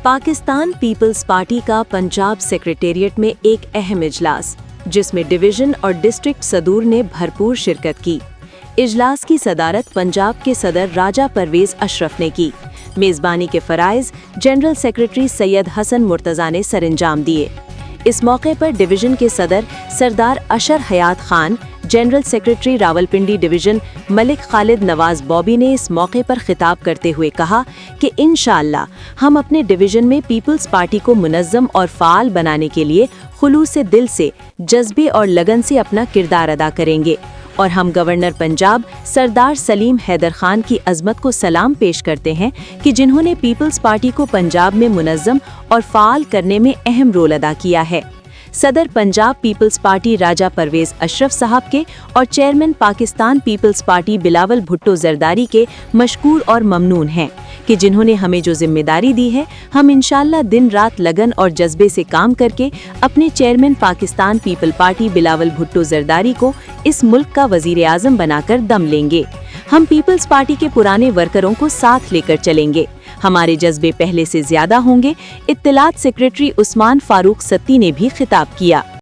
Pakistan Peoples party का Punjab secretariat में एक अहम इजलास, जिसमें डिवीजन और डिस्ट्रिक्ट सदूर ने भरपूर शिरकत की। इजलास की सदारत पंजाब के सदर राजा परवेज अशरफ ने की। मेज़बानी के फ़राइज़ जनरल सेक्रेटरी सैयद हसन मुर्तज़ा ने सरंजाम दिए। इस मौके पर डिवीजन के सदर Sardar Ashar Hayat Khan, general secretary Rawalpindi division Malik Khalid Nawaz Bobby ने इस मौके पर खिताब करते हुए कहा कि इंशाअल्लाह हम अपने डिवीजन में पीपल्स पार्टी को मुनज़्ज़म और फ़ाल बनाने के लिए खुलूस दिल से, जज्बे और लगन से अपना किरदार अदा करेंगे और हम गवर्नर पंजाब सरदार सलीम हैदर खान की अज़मत को सलाम पेश करते हैं कि जिन्होंने पीपल्स पार्टी को पंजाब में मुनज़्ज़म और फ़ाल करने में अहम रोल अदा किया है। सदर पंजाब पीपल्स पार्टी राजा परवेज अशरफ साहब के और chairman Pakistan Peoples Party Bilawal Bhutto Zardari के मशकूर और ममनून हैं कि जिन्होंने हमें जो जिम्मेदारी दी है, हम इंशाअल्लाह दिन रात लगन और जज्बे से काम करके अपने chairman Pakistan people party Bilawal Bhutto Zardari को इस मुल्क का वजीर आज़म बनाकर दम लेंगे। हम पीपल्स पार्टी के पुराने वर्करों को साथ लेकर चलेंगे। हमारे जज्बे पहले से ज्यादा होंगे। इत्तलात सेक्रेटरी उस्मान फारूक सत्ती ने भी खिताब किया।